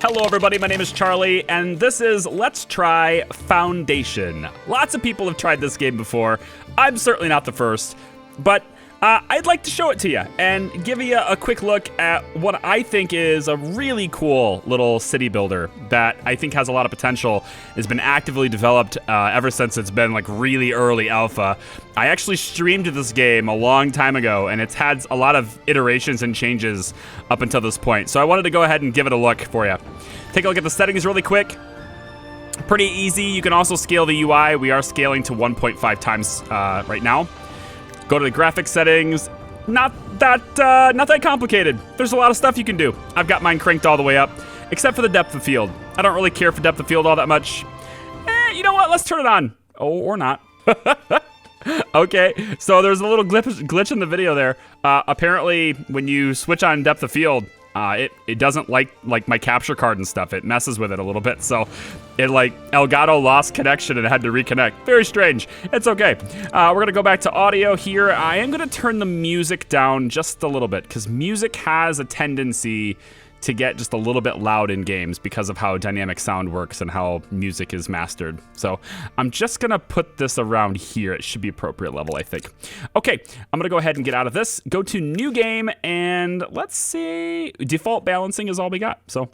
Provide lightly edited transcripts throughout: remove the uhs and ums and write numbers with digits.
Hello everybody, my name is Charlie, and this is Let's Try Foundation. Lots of people have tried this game before. I'm certainly not the first, but I'd like to show it to you and give you a quick look at what I think is a really cool little city builder that I think has a lot of potential. It's been actively developed ever since it's been like really early alpha. I actually streamed this game a long time ago, and it's had a lot of iterations and changes up until this point. So I wanted to go ahead and give it a look for you. Take a look at the settings really quick. Pretty easy. You can also scale the UI. We are scaling to 1.5 times right now. Go to the graphics settings. Not that complicated. There's a lot of stuff you can do. I've got mine cranked all the way up, except for the depth of field. I don't really care for depth of field all that much. You know what? Let's turn it on. Oh, or not. Okay, so there's a little glitch in the video there. Apparently, when you switch on depth of field, it doesn't like my capture card and stuff. It messes with it a little bit, so it Elgato lost connection and had to reconnect. Very strange. It's okay. We're gonna go back to audio here. I am gonna turn the music down just a little bit because music has a tendency to get just a little bit loud in games because of how dynamic sound works and how music is mastered. So I'm just gonna put this around here. It should be appropriate level, I think. Okay, I'm gonna go ahead and get out of this, go to new game, and let's see, default balancing is all we got. So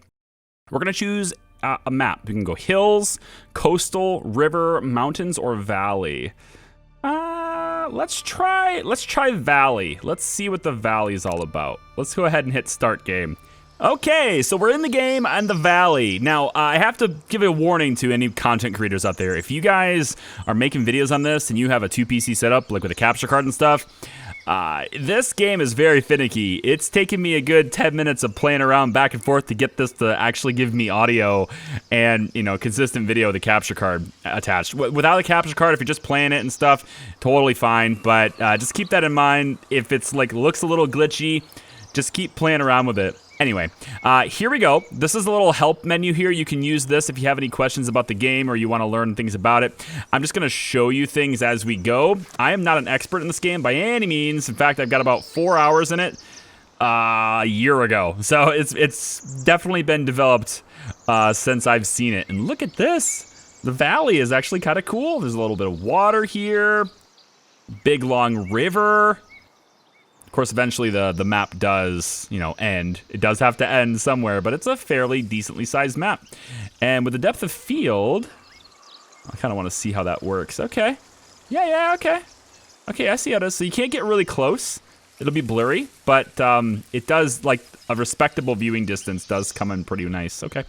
we're gonna choose a map. We can go hills, coastal, river, mountains, or valley. Let's try valley. Let's see what the valley is all about. Let's go ahead and hit start game. Okay, so we're in the game and the valley. Now, I have to give a warning to any content creators out there. If you guys are making videos on this and you have a 2PC setup, like with a capture card and stuff, this game is very finicky. It's taken me a good 10 minutes of playing around back and forth to get this to actually give me audio and, consistent video with the capture card attached. Without a capture card, if you're just playing it and stuff, totally fine. But just keep that in mind. If it's looks a little glitchy, just keep playing around with it. Anyway, here we go. This is a little help menu here. You can use this if you have any questions about the game or you want to learn things about it. I'm just going to show you things as we go. I am not an expert in this game by any means. In fact, I've got about 4 hours in it a year ago. So it's definitely been developed since I've seen it. And look at this. The valley is actually kind of cool. There's a little bit of water here. Big, long river. Of course, eventually the map does, end. It does have to end somewhere, but it's a fairly decently sized map. And with the depth of field, I kind of want to see how that works. Okay. Yeah, okay. Okay, I see how it is. So you can't get really close. It'll be blurry, but it does, a respectable viewing distance does come in pretty nice. Okay,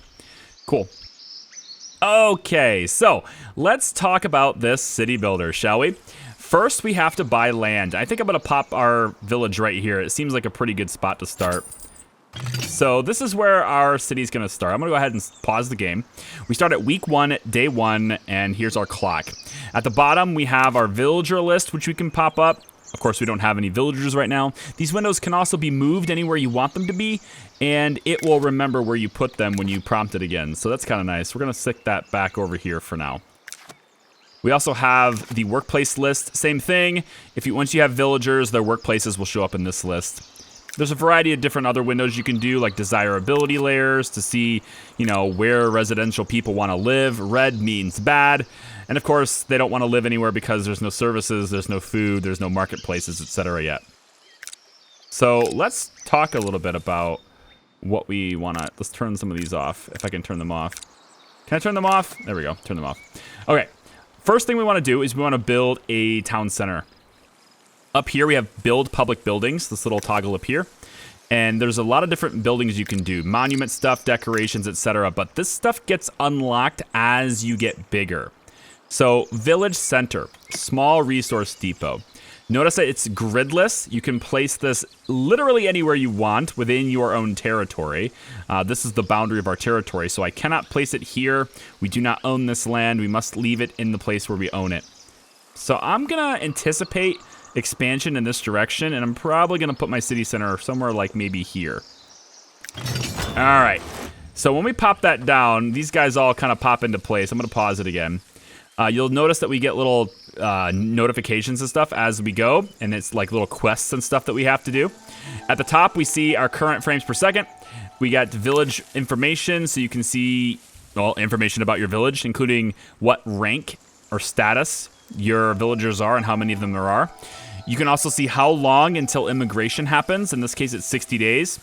cool. Okay, so let's talk about this city builder, shall we? First, we have to buy land. I think I'm gonna pop our village right here. It seems like a pretty good spot to start. So this is where our city's gonna start. I'm gonna go ahead and pause the game. We start at week 1, day 1, and here's our clock. At the bottom, we have our villager list, which we can pop up. Of course, we don't have any villagers right now. These windows can also be moved anywhere you want them to be, and it will remember where you put them when you prompt it again. So that's kind of nice. We're gonna stick that back over here for now. We also have the workplace list, same thing. Once you have villagers, their workplaces will show up in this list. There's a variety of different other windows you can do, like desirability layers to see, where residential people want to live. Red means bad. And of course, they don't want to live anywhere because there's no services, there's no food, there's no marketplaces, etc. yet. So let's talk a little bit about what we want to, let's turn some of these off, if I can turn them off. Can I turn them off? There we go, turn them off. Okay. First thing we want to do is we want to build a town center. Up here we have build public buildings, this little toggle up here. And there's a lot of different buildings you can do, monument stuff, decorations, etc. But this stuff gets unlocked as you get bigger. So village center, small resource depot. Notice that it's gridless. You can place this literally anywhere you want within your own territory. This is the boundary of our territory, so I cannot place it here. We do not own this land. We must leave it in the place where we own it. So I'm gonna anticipate expansion in this direction, and I'm probably gonna put my city center somewhere like maybe here. All right, so when we pop that down, these guys all kind of pop into place. I'm gonna pause it again. You'll notice that we get little notifications and stuff as we go, and it's like little quests and stuff that we have to do. At the top, we see our current frames per second. We got village information, so you can see, well, information about your village, including what rank or status your villagers are and how many of them there are. You can also see how long until immigration happens. In this case, it's 60 days.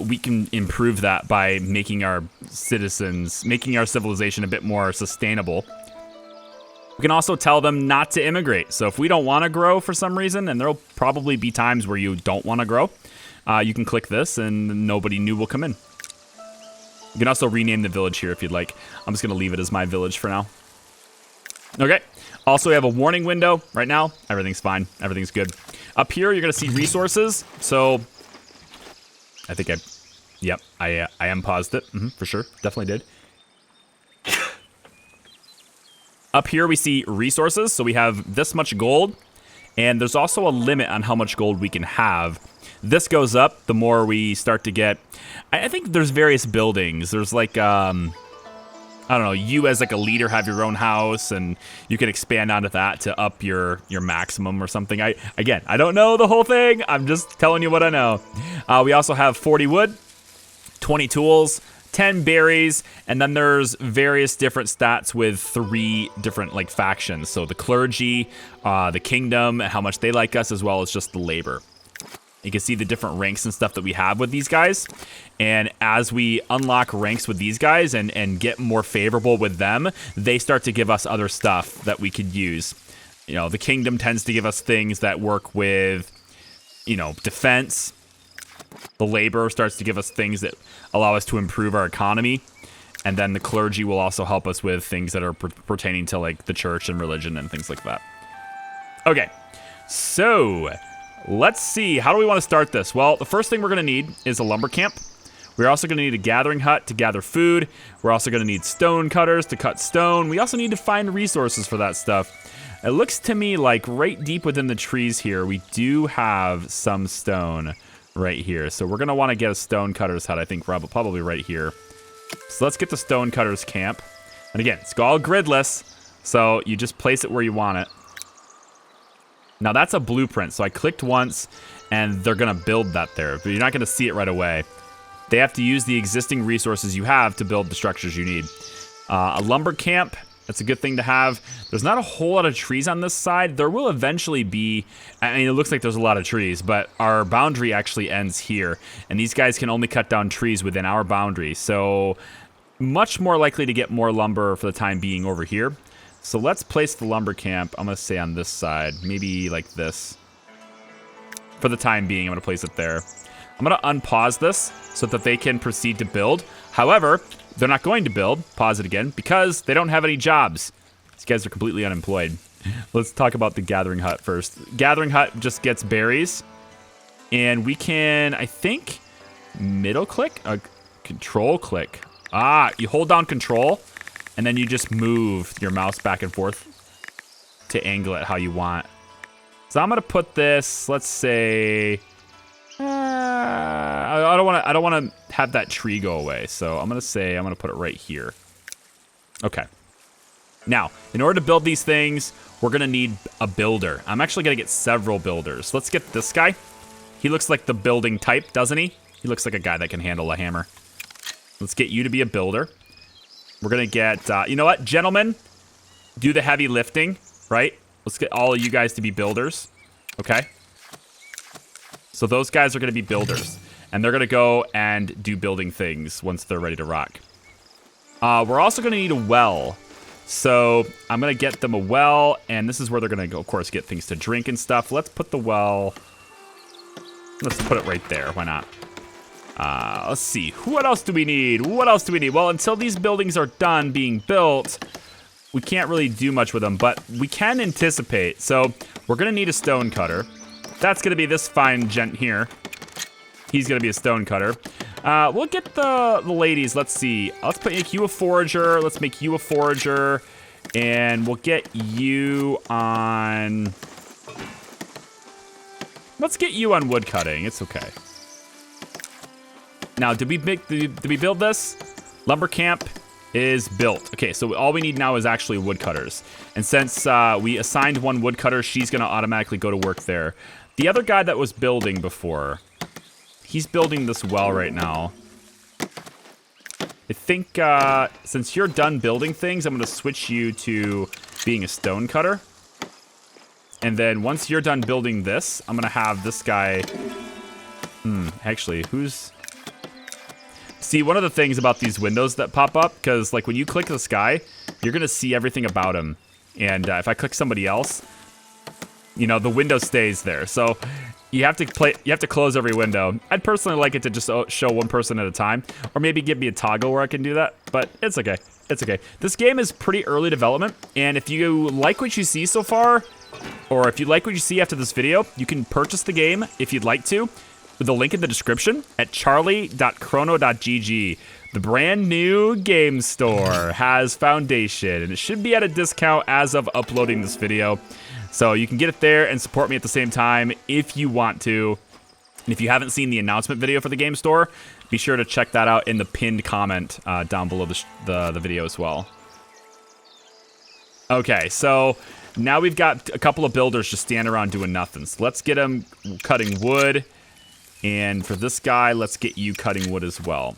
We can improve that by making our civilization a bit more sustainable. We can also tell them not to immigrate. So if we don't want to grow for some reason, and there'll probably be times where you don't want to grow, you can click this and nobody new will come in. You can also rename the village here if you'd like. I'm just going to leave it as my village for now. Okay. Also, we have a warning window right now. Everything's fine. Everything's good. Up here, you're going to see resources. So I think I unpaused it. For sure. Definitely did. Up here, we see resources. So we have this much gold. And there's also a limit on how much gold we can have. This goes up the more we start to get. I think there's various buildings. There's like, I don't know, you as like a leader have your own house, and you can expand onto that to up your maximum or something. I don't know the whole thing. I'm just telling you what I know. We also have 40 wood, 20 tools, 10 berries, and then there's various different stats with 3 different like factions. So the clergy, the kingdom, and how much they like us, as well as just the labor. You can see the different ranks and stuff that we have with these guys. And as we unlock ranks with these guys and get more favorable with them, they start to give us other stuff that we could use. You know, the kingdom tends to give us things that work with, you know, defense. The labor starts to give us things that allow us to improve our economy. And then the clergy will also help us with things that are pertaining to like the church and religion and things like that. Okay, so let's see. How do we want to start this? Well, the first thing we're going to need is a lumber camp. We're also going to need a gathering hut to gather food. We're also going to need stone cutters to cut stone. We also need to find resources for that stuff. It looks to me like right deep within the trees here, we do have some stone right here. So we're going to want to get a stone cutter's hut, I think, probably right here. So let's get the stone cutter's camp. And again, it's all gridless, so you just place it where you want it. Now that's a blueprint, so I clicked once and they're gonna build that there, but you're not gonna see it right away. They have to use the existing resources you have to build the structures you need. A lumber camp, that's a good thing to have. There's not a whole lot of trees on this side. There will eventually be, I mean, it looks like there's a lot of trees, but our boundary actually ends here. And these guys can only cut down trees within our boundary. So much more likely to get more lumber for the time being over here. So let's place the lumber camp, I'm going to say on this side, maybe like this. For the time being, I'm going to place it there. I'm going to unpause this so that they can proceed to build. However, they're not going to build, pause it again, because they don't have any jobs. These guys are completely unemployed. Let's talk about the gathering hut first. Gathering hut just gets berries. And we can, I think, middle click? Control click. You hold down control. And then you just move your mouse back and forth to angle it how you want. So I'm gonna put this, let's say, I don't want to have that tree go away. So I'm gonna put it right here. Okay. Now, in order to build these things, we're gonna need a builder. I'm actually gonna get several builders. Let's get this guy. He looks like the building type, doesn't he? He looks like a guy that can handle a hammer. Let's get you to be a builder. We're going to get, you know what, gentlemen, do the heavy lifting, right? Let's get all of you guys to be builders, okay? So those guys are going to be builders, and they're going to go and do building things once they're ready to rock. We're also going to need a well. So I'm going to get them a well, and this is where they're going to go, of course, get things to drink and stuff. Let's put the well, let's put it right there. Why not? Let's see. What else do we need? What else do we need? Well, until these buildings are done being built, we can't really do much with them, but we can anticipate. So we're going to need a stone cutter. That's going to be this fine gent here. He's going to be a stone cutter. We'll get the ladies. Let's see. Let's make you a forager. Let's make you a forager. And we'll get you on... Let's get you on wood cutting. It's okay. Now, did we build this? Lumber camp is built. Okay, so all we need now is actually woodcutters. And since we assigned one woodcutter, she's going to automatically go to work there. The other guy that was building before, he's building this well right now. I think since you're done building things, I'm going to switch you to being a stone cutter. And then once you're done building this, I'm going to have this guy... actually, who's... See, one of the things about these windows that pop up, because like when you click this guy, you're going to see everything about him. And if I click somebody else, you know, the window stays there. So you have to close every window. I'd personally like it to just show one person at a time, or maybe give me a toggle where I can do that, but it's okay. It's okay. This game is pretty early development, and if you like what you see so far, or if you like what you see after this video, you can purchase the game if you'd like to, with the link in the description at charlie.chrono.gg. The brand new game store has Foundation, and it should be at a discount as of uploading this video. So you can get it there and support me at the same time if you want to. And if you haven't seen the announcement video for the game store, be sure to check that out in the pinned comment down below the video as well. Okay, so now we've got a couple of builders just standing around doing nothing. So let's get them cutting wood. And for this guy, let's get you cutting wood as well.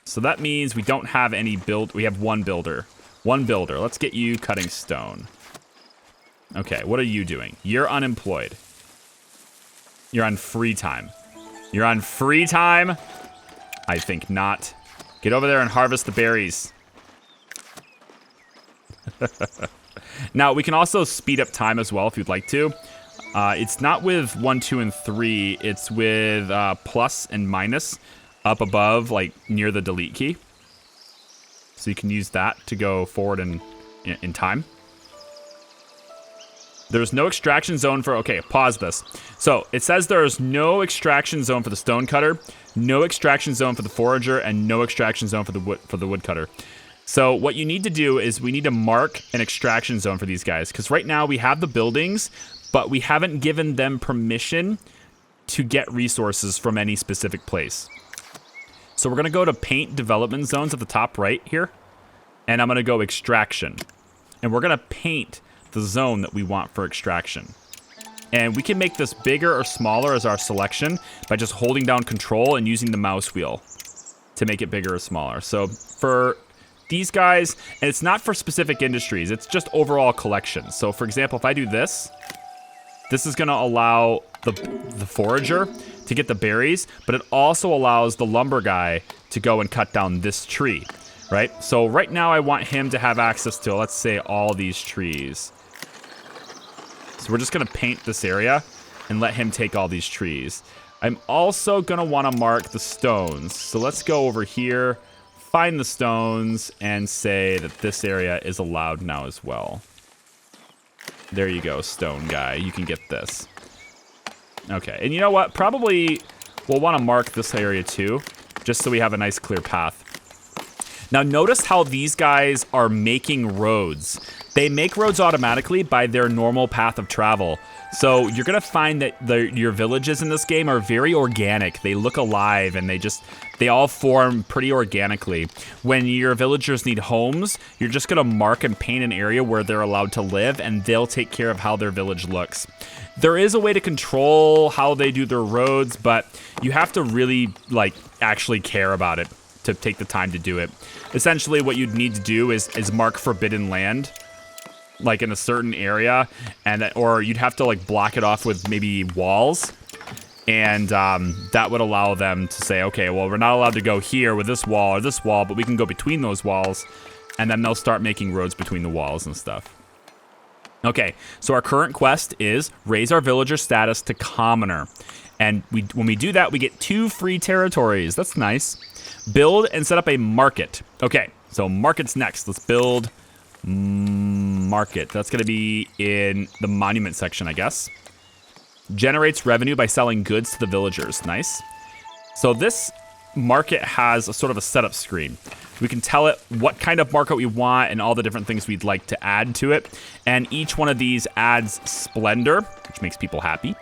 So that means we don't have any we have one builder. One builder. Let's get you cutting stone. Okay, what are you doing? You're unemployed. You're on free time. You're on free time? I think not. Get over there and harvest the berries. Now, we can also speed up time as well if you'd like to. It's not with 1, 2, and 3. It's with plus and minus up above, like near the delete key. So you can use that to go forward in time. There's no extraction zone for... Okay, pause this. So it says there's no extraction zone for the stone cutter, no extraction zone for the forager, and no extraction zone for the woodcutter. So what you need to do is we need to mark an extraction zone for these guys, because right now we have the buildings, but we haven't given them permission to get resources from any specific place. So we're going to go to paint development zones at the top right here, and I'm going to go extraction. And we're going to paint the zone that we want for extraction. And we can make this bigger or smaller as our selection by just holding down control and using the mouse wheel to make it bigger or smaller. So for these guys, and it's not for specific industries, it's just overall collection. So for example, if I do this, this is going to allow the forager to get the berries, but it also allows the lumber guy to go and cut down this tree, right? So right now I want him to have access to, let's say, all these trees. So we're just going to paint this area and let him take all these trees. I'm also going to want to mark the stones. So let's go over here, find the stones, and say that this area is allowed now as well. There you go, stone guy. You can get this. Okay, and you know what? Probably we'll want to mark this area too, just so we have a nice clear path. Now notice how these guys are making roads. They make roads automatically by their normal path of travel. So you're going to find that your villages in this game are very organic. They look alive, and they all form pretty organically. When your villagers need homes, you're just going to mark and paint an area where they're allowed to live, and they'll take care of how their village looks. There is a way to control how they do their roads, but you have to really actually care about it to take the time to do it. Essentially, what you'd need to do is mark forbidden land, like in a certain area, or you'd have to block it off with maybe walls, and that would allow them to say, okay, well, we're not allowed to go here with this wall or this wall, but we can go between those walls, and then they'll start making roads between the walls and stuff. Okay, so our current quest is raise our villager status to commoner, and when we do that, we get 2 free territories. That's nice. Build and set up a market. Okay, so market's next. Let's build market. That's going to be in the monument section, I guess. Generates revenue by selling goods to the villagers. Nice. So this market has a sort of a setup screen. We can tell it what kind of market we want and all the different things we'd like to add to it. And each one of these adds splendor, which makes people happy.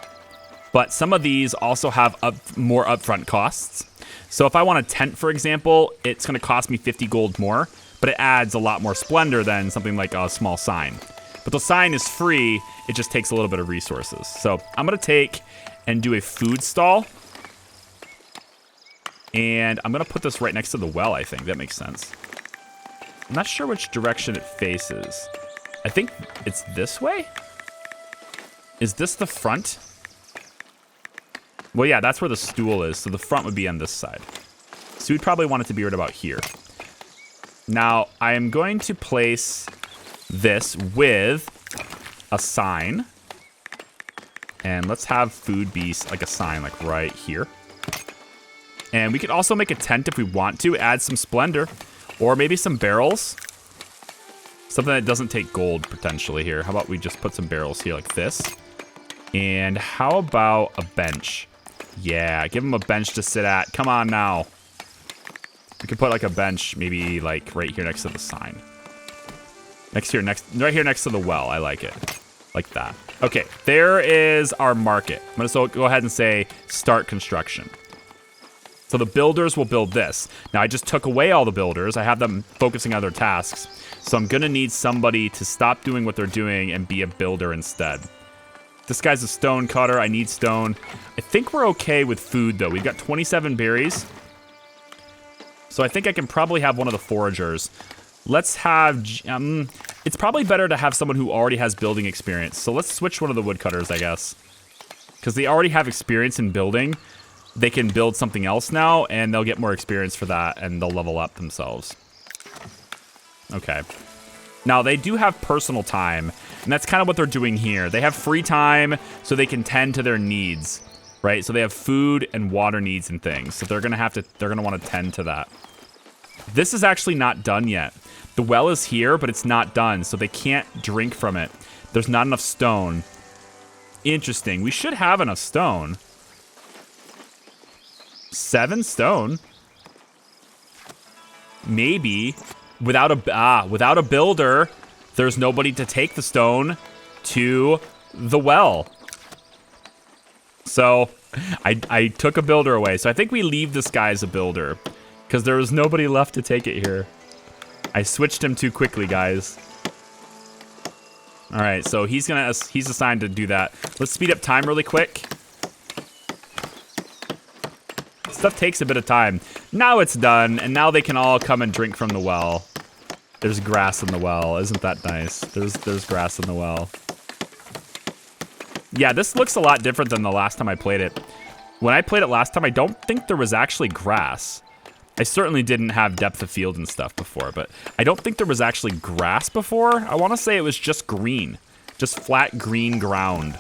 But some of these also have more upfront costs. So if I want a tent, for example, it's going to cost me 50 gold more, but it adds a lot more splendor than something like a small sign. But the sign is free, it just takes a little bit of resources. So I'm going to take and do a food stall. And I'm going to put this right next to the well, I think. That makes sense. I'm not sure which direction it faces. I think it's this way? Is this the front? Well, yeah, that's where the stool is. So the front would be on this side. So we'd probably want it to be right about here. Now, I am going to place this with a sign. And let's have food be like a sign, like right here. And we could also make a tent if we want to, add some splendor. Or maybe some barrels. Something that doesn't take gold, potentially, here. How about we just put some barrels here like this? And how about a bench? Yeah, give him a bench to sit at. Come on now. We could put like a bench, maybe like right here next to the sign. Right here next to the well. I like it. Like that. Okay, there is our market. I'm going to go ahead and say start construction. So the builders will build this. Now, I just took away all the builders. I have them focusing on their tasks. So I'm going to need somebody to stop doing what they're doing and be a builder instead. This guy's a stone cutter. I need stone. I think we're okay with food, though. We've got 27 berries. So I think I can probably have one of the foragers. Let's have... it's probably better to have someone who already has building experience. So let's switch one of the woodcutters, I guess. Because they already have experience in building. They can build something else now, and they'll get more experience for that, and they'll level up themselves. Okay. Now, they do have personal time, and that's kind of what they're doing here. They have free time so they can tend to their needs, right? So they have food and water needs and things. So they're going to want to tend to that. This is actually not done yet. The well is here, but it's not done, so they can't drink from it. There's not enough stone. Interesting. We should have enough stone. 7 stone. Maybe without a builder, there's nobody to take the stone to the well. So I took a builder away. So I think we leave this guy as a builder because there was nobody left to take it here. I switched him too quickly, guys. All right, so he's assigned to do that. Let's speed up time really quick. Stuff takes a bit of time. Now it's done, and now they can all come and drink from the well. There's grass in the well. Isn't that nice? There's grass in the well. Yeah, this looks a lot different than the last time I played it. When I played it last time, I don't think there was actually grass. I certainly didn't have depth of field and stuff before, but I don't think there was actually grass before. I want to say it was just green. Just flat green ground.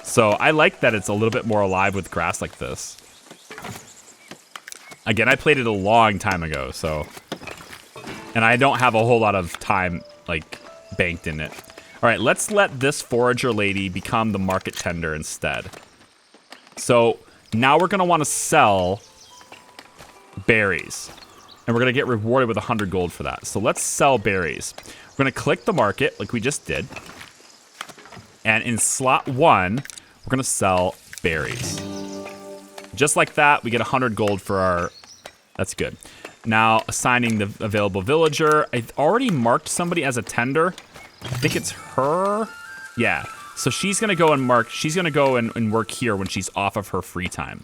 So I like that it's a little bit more alive with grass like this. Again, I played it a long time ago, so... And I don't have a whole lot of time, like, banked in it. All right, let's let this forager lady become the market tender instead. So, now we're going to want to sell berries. And we're going to get rewarded with 100 gold for that. So, let's sell berries. We're going to click the market, like we just did. And in slot 1, we're going to sell berries. Just like that, we get 100 gold for our... That's good. Now, assigning the available villager. I already marked somebody as a tender. I think it's her. Yeah. So she's going to go and mark. She's going to go and work here when she's off of her free time.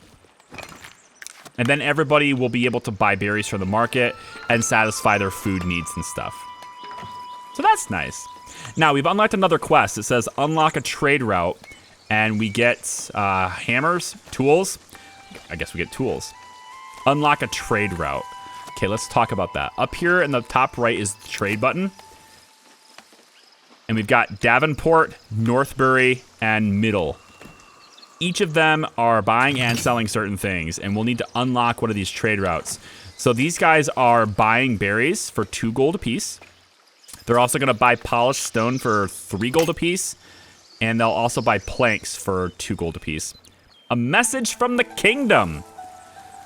And then everybody will be able to buy berries from the market and satisfy their food needs and stuff. So that's nice. Now, we've unlocked another quest. It says unlock a trade route. And we get hammers, tools. I guess we get tools. Unlock a trade route. Okay, let's talk about that. Up here in the top right is the trade button. And we've got Davenport, Northbury, and Middle. Each of them are buying and selling certain things, and we'll need to unlock one of these trade routes. So these guys are buying berries for 2 gold apiece. They're also going to buy polished stone for 3 gold apiece. And they'll also buy planks for 2 gold apiece. A message from the kingdom.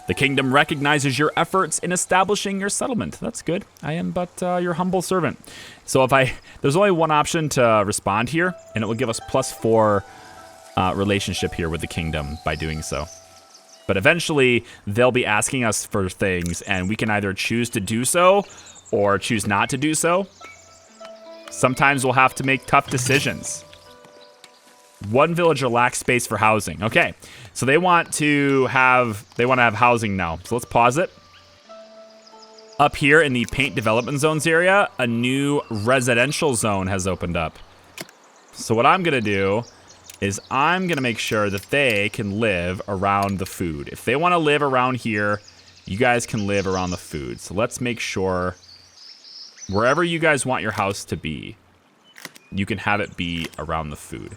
The kingdom recognizes your efforts in establishing your settlement. That's good. I am but your humble servant. So there's only one option to respond here, and it will give us +4 relationship here with the kingdom by doing so. But eventually, they'll be asking us for things, and we can either choose to do so or choose not to do so. Sometimes we'll have to make tough decisions. One villager lacks space for housing. Okay, so they want to have housing now. So let's pause it. Up here in the paint development zones area, a new residential zone has opened up. So what I'm gonna do is I'm gonna make sure that they can live around the food. If they want to live around here, you guys can live around the food. So let's make sure wherever you guys want your house to be, you can have it be around the food.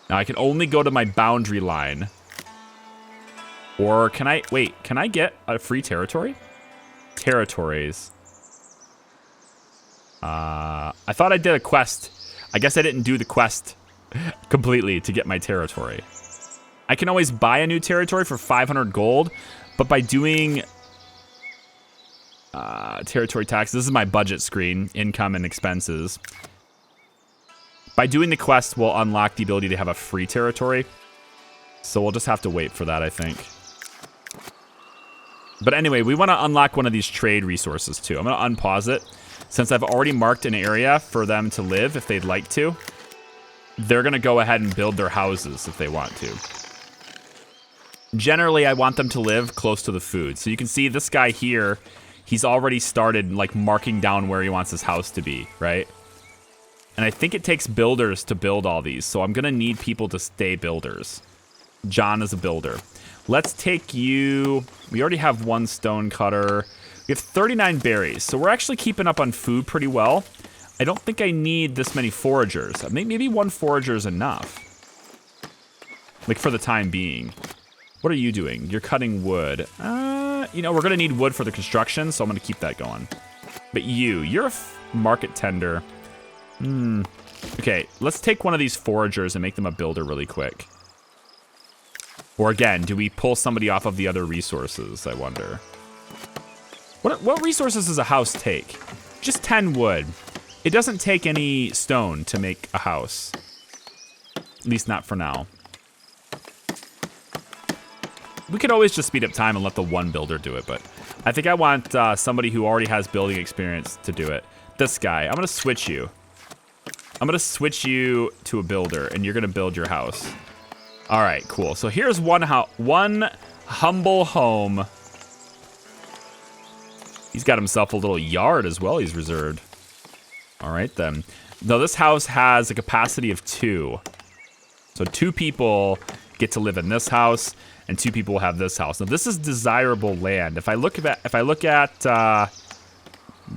Now I can only go to my boundary line. Or can I get a free territory? Territories. I thought I did a quest. I guess I didn't do the quest completely to get my territory. I can always buy a new territory for 500 gold, but by doing territory tax, this is my budget screen, income and expenses. By doing the quest, we'll unlock the ability to have a free territory. So we'll just have to wait for that, I think. But anyway, we want to unlock one of these trade resources too. I'm going to unpause it. Since I've already marked an area for them to live if they'd like to, they're going to go ahead and build their houses if they want to. Generally, I want them to live close to the food. So you can see this guy here, he's already started like marking down where he wants his house to be, right? And I think it takes builders to build all these. So I'm going to need people to stay builders. John is a builder. Let's take you. We already have one stone cutter. We have 39 berries. So we're actually keeping up on food pretty well. I don't think I need this many foragers. Maybe one forager is enough. Like for the time being. What are you doing? You're cutting wood. You know, we're going to need wood for the construction, so I'm going to keep that going. But you're a market tender. Okay, let's take one of these foragers and make them a builder really quick. Or again, do we pull somebody off of the other resources, I wonder? What resources does a house take? Just 10 wood. It doesn't take any stone to make a house. At least not for now. We could always just speed up time and let the one builder do it, but I think I want somebody who already has building experience to do it. This guy, I'm gonna switch you. I'm gonna switch you to a builder, and you're gonna build your house. All right, cool. So here's one humble home. He's got himself a little yard as well he's reserved. All right, then. Now, this house has a capacity of 2. So 2 people get to live in this house, and 2 people will have this house. Now, this is desirable land. If I look at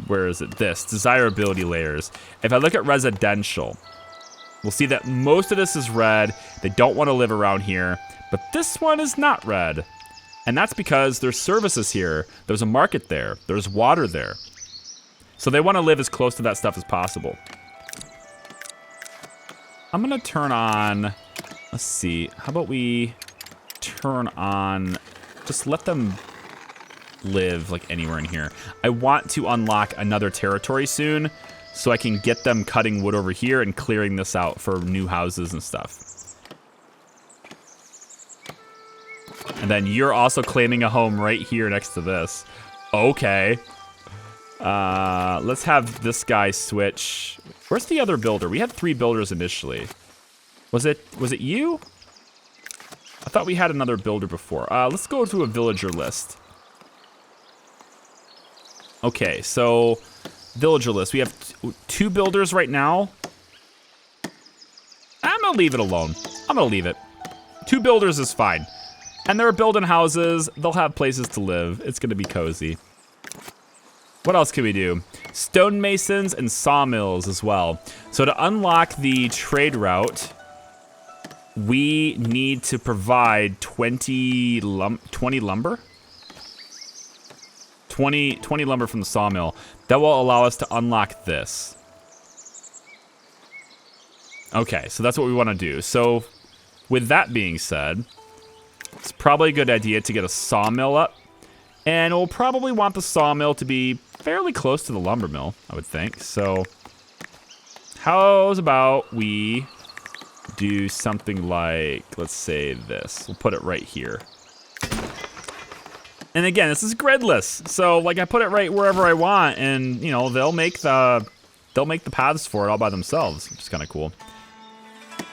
where is it? This, desirability layers. If I look at residential, we'll see that most of this is red. They don't want to live around here, but this one is not red. And that's because there's services here. There's a market there. There's water there. So they want to live as close to that stuff as possible. I'm going to turn on, let's see, how about we turn on, just let them live like anywhere in here. I want to unlock another territory soon so I can get them cutting wood over here and clearing this out for new houses and stuff. And then you're also claiming a home right here next to this. Okay. Let's have this guy switch. Where's the other builder? We had 3 builders initially. Was it you? I thought we had another builder before. Let's go to a villager list. Okay, so villager list. We have 2 builders right now. I'm gonna leave it alone. I'm gonna leave it. 2 builders is fine. And they're building houses. They'll have places to live. It's gonna be cozy. What else can we do? Stonemasons and sawmills as well. So to unlock the trade route, we need to provide 20 lumber? 20 lumber from the sawmill. That will allow us to unlock this. Okay, so that's what we want to do. So with that being said, it's probably a good idea to get a sawmill up. And we'll probably want the sawmill to be fairly close to the lumber mill, I would think. So how's about we do something like, let's say this. We'll put it right here. And again, this is gridless. So like I put it right wherever I want, and they'll make the paths for it all by themselves, which is kind of cool.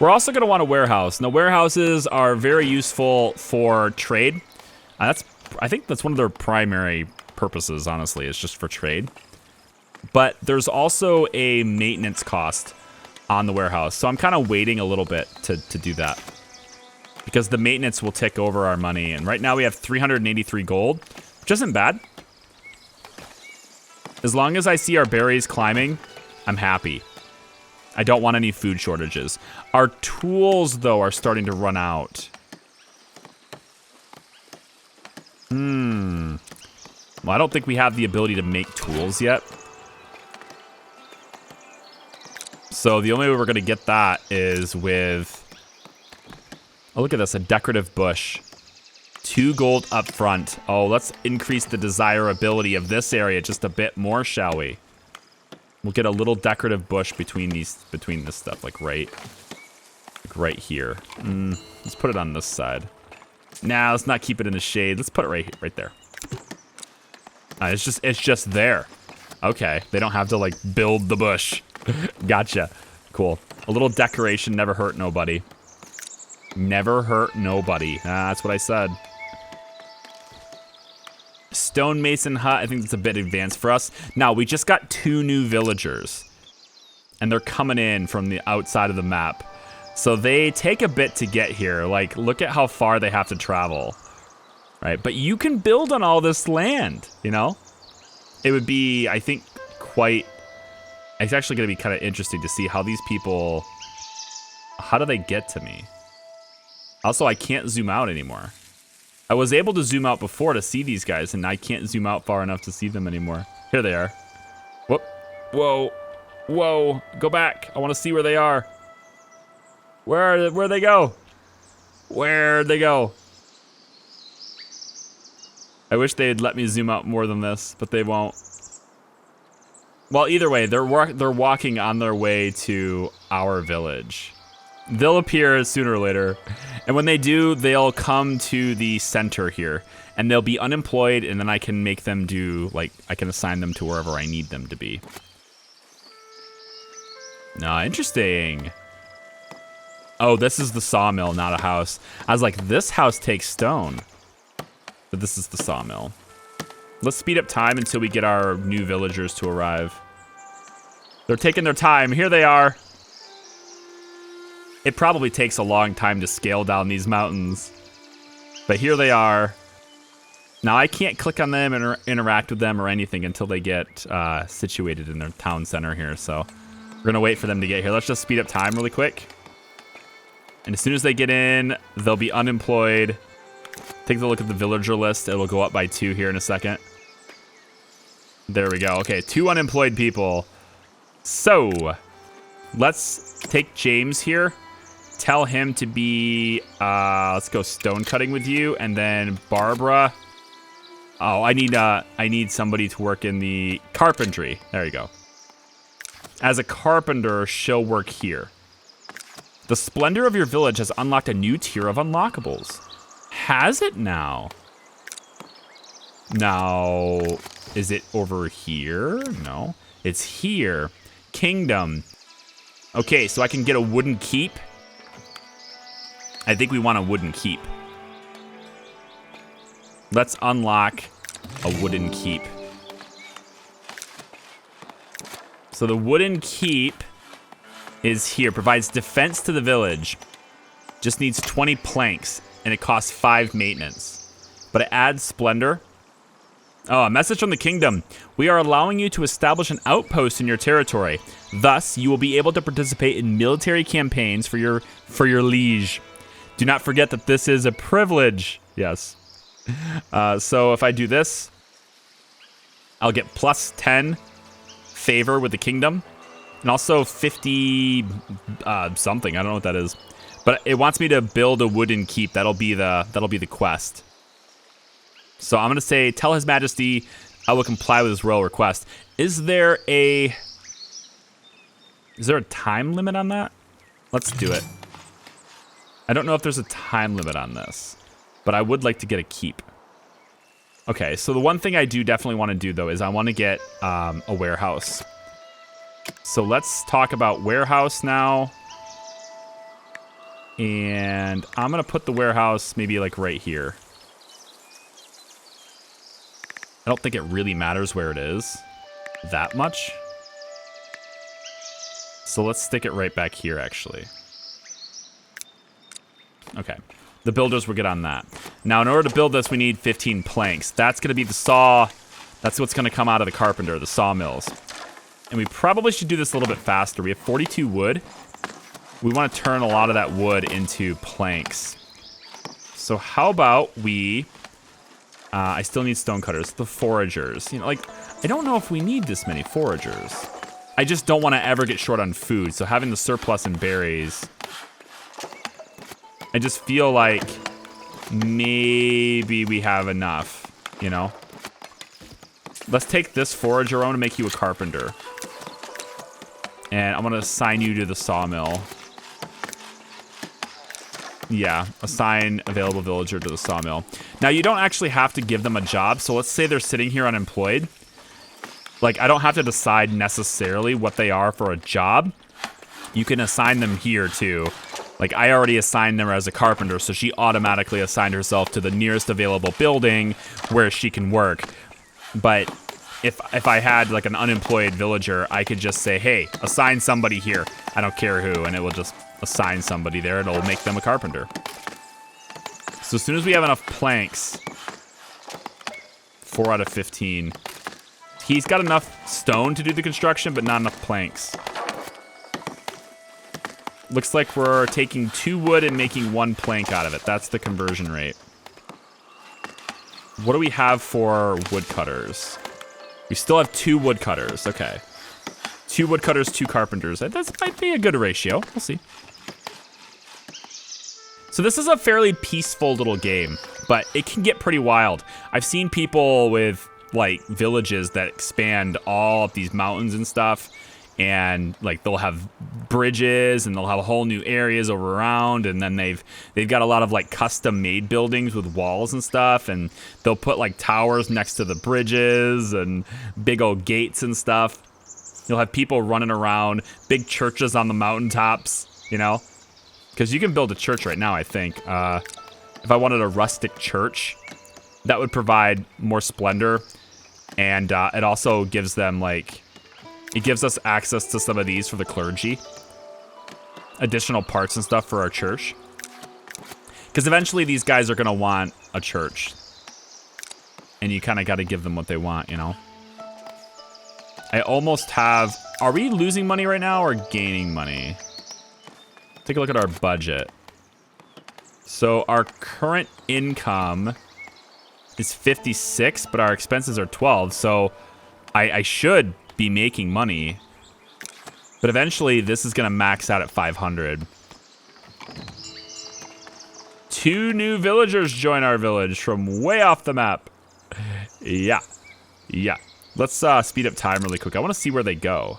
We're also going to want a warehouse. Now, warehouses are very useful for trade. I think that's one of their primary purposes, honestly. It's just for trade. But there's also a maintenance cost on the warehouse. So I'm kind of waiting a little bit to do that. Because the maintenance will tick over our money. And right now we have 383 gold, which isn't bad. As long as I see our berries climbing, I'm happy. I don't want any food shortages. Our tools, though, are starting to run out. Well, I don't think we have the ability to make tools yet. So the only way we're going to get that is with... Oh, look at this, a decorative bush. 2 gold up front. Oh, let's increase the desirability of this area just a bit more, shall we? We'll get a little decorative bush between this stuff, like right here. Let's put it on this side. Nah, let's not keep it in the shade. Let's put it right there. It's just there. Okay, they don't have to like build the bush. Gotcha. Cool. A little decoration never hurt nobody. Never hurt nobody. That's what I said. Stonemason hut. I think that's a bit advanced for us. Now, we just got 2 new villagers. And they're coming in from the outside of the map. So they take a bit to get here. Like, look at how far they have to travel. Right? But you can build on all this land, you know? It would be, I think, quite... It's actually going to be kind of interesting to see how these people... How do they get to me? Also, I can't zoom out anymore. I was able to zoom out before to see these guys, and I can't zoom out far enough to see them anymore. Here they are. Whoop. Whoa. Whoa. Go back. I want to see where they are. Where'd they go? Where'd they go? I wish they'd let me zoom out more than this, but they won't. Well, either way, they're walking on their way to our village. They'll appear sooner or later. And when they do, they'll come to the center here. And they'll be unemployed, and then I can make them do, like, I can assign them to wherever I need them to be. Interesting. Oh, this is the sawmill, not a house. I was like, this house takes stone. But this is the sawmill. Let's speed up time until we get our new villagers to arrive. They're taking their time. Here they are. It probably takes a long time to scale down these mountains. But here they are. Now, I can't click on them and interact with them or anything until they get situated in their town center here. So we're going to wait for them to get here. Let's just speed up time really quick. And as soon as they get in, they'll be unemployed. Take a look at the villager list. It'll go up by 2 here in a second. There we go. Okay, 2 unemployed people. So let's take James here. Tell him to be, let's go stone cutting with you. And then Barbara. Oh, I need somebody to work in the carpentry. There you go. As a carpenter, she'll work here. The splendor of your village has unlocked a new tier of unlockables. Has it now? Now, is it over here? No, it's here. Kingdom. Okay, so I can get a wooden keep. I think we want a wooden keep. Let's unlock a wooden keep. So the wooden keep is here. Provides defense to the village. Just needs 20 planks, and it costs 5 maintenance. But it adds splendor. Oh, a message from the kingdom. We are allowing you to establish an outpost in your territory. Thus, you will be able to participate in military campaigns for your liege. Do not forget that this is a privilege. Yes. So if I do this, I'll get plus 10 favor with the kingdom. And also 50 something. I don't know what that is. But it wants me to build a wooden keep. That'll be the quest. So I'm going to say, tell His Majesty I will comply with his royal request. Is there a time limit on that? Let's do it. I don't know if there's a time limit on this, but I would like to get a keep. Okay, so the one thing I do definitely want to do, though, is I want to get a warehouse. So let's talk about warehouse now. And I'm going to put the warehouse maybe like right here. I don't think it really matters where it is that much. So let's stick it right back here, actually. Okay. The builders will get on that. Now, in order to build this, we need 15 planks. That's going to be the saw. That's what's going to come out of the carpenter, the sawmills. And we probably should do this a little bit faster. We have 42 wood. We want to turn a lot of that wood into planks. So how about we... I still need stone cutters. The foragers. You know, like, I don't know if we need this many foragers. I just don't want to ever get short on food. So having the surplus in berries... I just feel like maybe we have enough, you know? Let's take this forager. I want to make you a carpenter. And I'm going to assign you to the sawmill. Yeah, assign available villager to the sawmill. Now, you don't actually have to give them a job. So let's say they're sitting here unemployed. Like, I don't have to decide necessarily what they are for a job. You can assign them here, too. Like, I already assigned them as a carpenter, so she automatically assigned herself to the nearest available building where she can work. But if I had, like, an unemployed villager, I could just say, hey, assign somebody here. I don't care who, and it will just assign somebody there, and it'll make them a carpenter. So as soon as we have enough planks, 4 out of 15. He's got enough stone to do the construction, but not enough planks. Looks like we're taking 2 wood and making 1 plank out of it. That's the conversion rate. What do we have for woodcutters? We still have 2 woodcutters. Okay. 2 woodcutters, 2 carpenters. That might be a good ratio. We'll see. So this is a fairly peaceful little game, but it can get pretty wild. I've seen people with, like, villages that expand all up these mountains and stuff. And like they'll have bridges and they'll have whole new areas over around, and then they've got a lot of like custom made buildings with walls and stuff, and they'll put like towers next to the bridges and big old gates and stuff. You'll have people running around, big churches on the mountaintops, you know, because you can build a church right now. I think if I wanted a rustic church, that would provide more splendor, and it also gives them like. It gives us access to some of these for the clergy. Additional parts and stuff for our church. Because eventually these guys are going to want a church. And you kind of got to give them what they want, you know? I almost have... Are we losing money right now or gaining money? Take a look at our budget. So our current income is 56, but our expenses are 12. So I should... be making money, but eventually this is gonna max out at 500. 2 new villagers join our village from way off the map. Yeah. Let's speed up time really quick. I want to see where they go.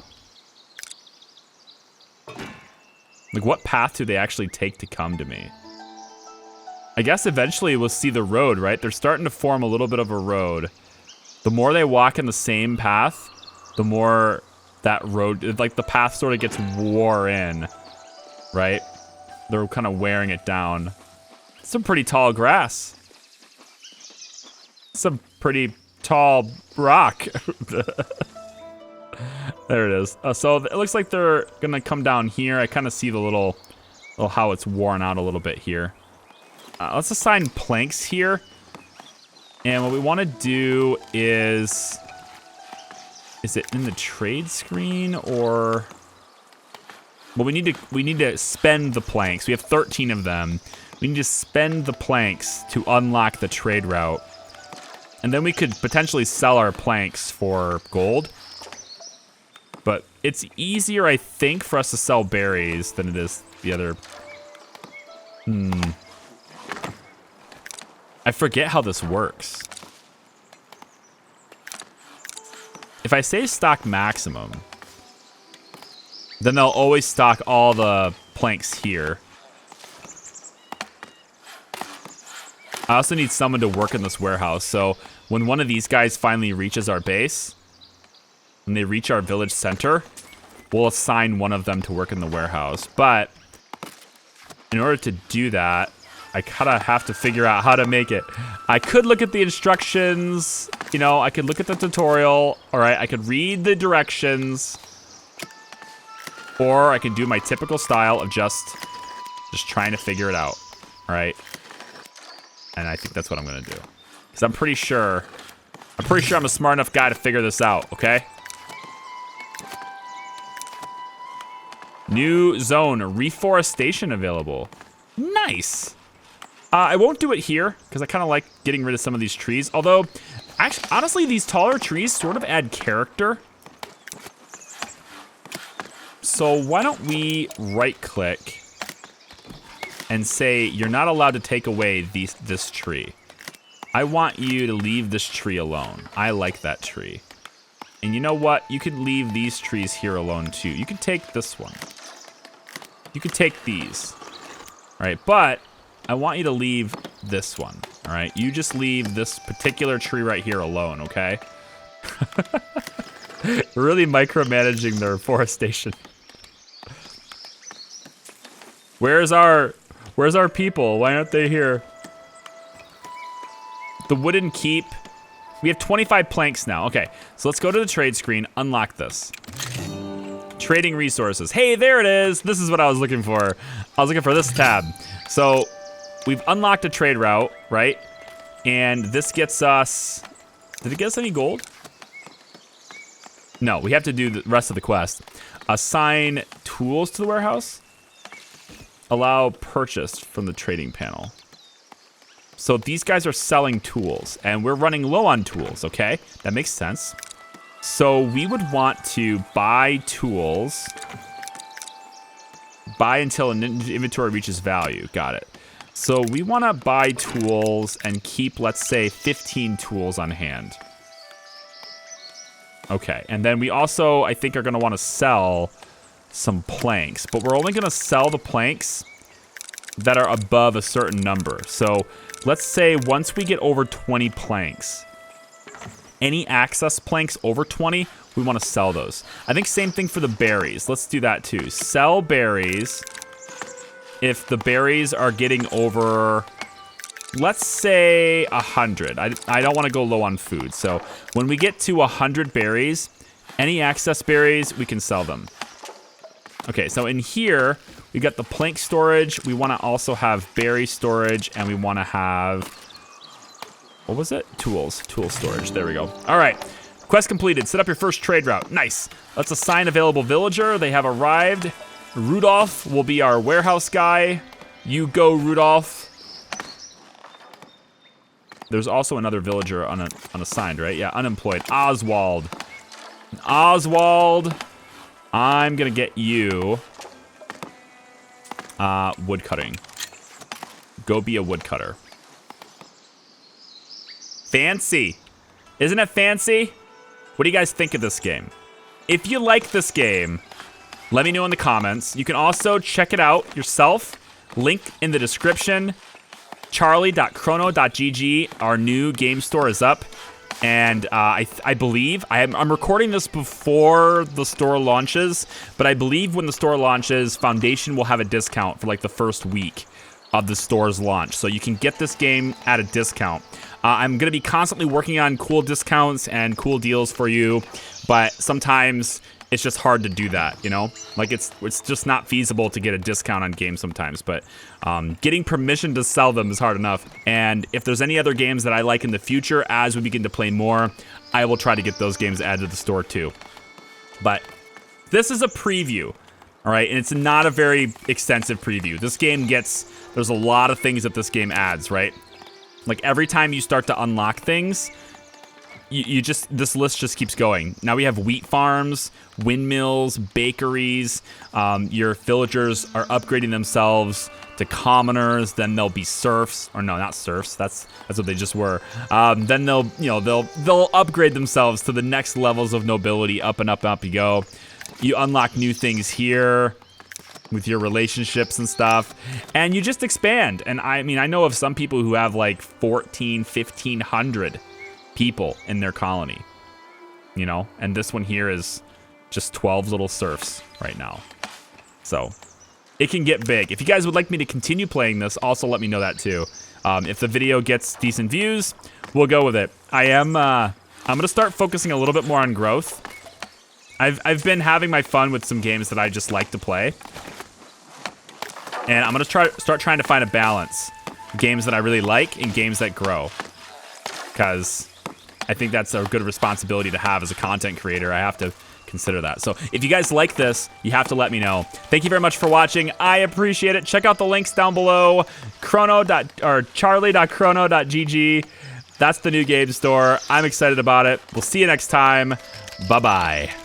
Like, what path do they actually take to come to me? I guess eventually we'll see the road, right? They're starting to form a little bit of a road. The more they walk in the same path, the more that road, like the path sort of gets wore in, right? They're kind of wearing it down. Some pretty tall grass. Some pretty tall rock. There it is. So it looks like they're gonna come down here. I kind of see the little how it's worn out a little bit here. Let's assign planks here. And what we want to do is it in the trade screen or? Well, we need to spend the planks. We have 13 of them. We need to spend the planks to unlock the trade route. And then we could potentially sell our planks for gold. But it's easier, I think, for us to sell berries than it is the other. I forget how this works. If I say stock maximum, then they'll always stock all the planks here. I also need someone to work in this warehouse, so when one of these guys finally reaches our base, when they reach our village center, we'll assign one of them to work in the warehouse. But in order to do that, I kind of have to figure out how to make it. I could look at the instructions, you know, I could look at the tutorial, all right? I could read the directions, or I could do my typical style of just trying to figure it out, all right? And I think that's what I'm gonna do. Because I'm pretty sure I'm a smart enough guy to figure this out, okay? New zone, reforestation available. Nice. I won't do it here because I kind of like getting rid of some of these trees. Although, actually, honestly, these taller trees sort of add character. So why don't we right-click and say you're not allowed to take away this tree. I want you to leave this tree alone. I like that tree. And you know what? You could leave these trees here alone too. You could take this one. You could take these. All right, but I want you to leave this one, all right? You just leave this particular tree right here alone, okay? Really micromanaging their forestation. Where's our people? Why aren't they here? The wooden keep. We have 25 planks now. Okay, so let's go to the trade screen, unlock this. Trading resources. Hey, there it is. This is what I was looking for. I was looking for this tab. So we've unlocked a trade route, right? And this gets us, did it get us any gold? No, we have to do the rest of the quest. Assign tools to the warehouse. Allow purchase from the trading panel. So these guys are selling tools and we're running low on tools, okay? That makes sense. So we would want to buy tools. Buy until an inventory reaches value. Got it. So we want to buy tools and keep, let's say, 15 tools on hand. Okay, and then we also, I think, are going to want to sell some planks, but we're only going to sell the planks that are above a certain number. So let's say once we get over 20 planks, any access planks over 20, we want to sell those. I think same thing for the berries. Let's do that too. Sell berries. If the berries are getting over, let's say 100. I don't want to go low on food. So when we get to 100 berries, any access berries, we can sell them. Okay, so in here, we got the plank storage. We want to also have berry storage, and we want to have, what was it? Tool storage. There we go. All right, quest completed. Set up your first trade route. Nice. Let's assign available villager. They have arrived. Rudolph will be our warehouse guy. You go, Rudolph. There's also another villager unassigned, right? Yeah, unemployed. Oswald. Oswald, I'm gonna get you wood cutting. Go be a woodcutter. Fancy. Isn't it fancy? What do you guys think of this game? If you like this game, let me know in the comments. You can also check it out yourself. Link in the description. charlie.chrono.gg. Our new game store is up. And I believe, I'm recording this before the store launches, but I believe when the store launches, Foundation will have a discount for like the first week of the store's launch. So you can get this game at a discount. I'm going to be constantly working on cool discounts and cool deals for you, but sometimes it's just hard to do that, you know? Like it's just not feasible to get a discount on games sometimes, but getting permission to sell them is hard enough. And if there's any other games that I like in the future as we begin to play more, I will try to get those games added to the store too. But this is a preview, all right? And it's not a very extensive preview. This game there's a lot of things that this game adds, right? Like every time you start to unlock things, this list just keeps going. Now we have wheat farms, windmills, bakeries. Your villagers are upgrading themselves to commoners. Then they'll be serfs, or no, not serfs. That's what they just were. Then they'll upgrade themselves to the next levels of nobility. Up and up and up you go. You unlock new things here with your relationships and stuff, and you just expand. And I mean, I know of some people who have like 1,500 people in their colony, you know, and this one here is just 12 little serfs right now. So it can get big. If you guys would like me to continue playing this, also let me know that too. If the video gets decent views, we'll go with it. I'm gonna start focusing a little bit more on growth. I've been having my fun with some games that I just like to play. And I'm gonna start trying to find a balance. Games that I really like and games that grow. Because I think that's a good responsibility to have as a content creator. I have to consider that. So if you guys like this, you have to let me know. Thank you very much for watching. I appreciate it. Check out the links down below. charlie.chrono.gg. That's the new game store. I'm excited about it. We'll see you next time. Bye-bye.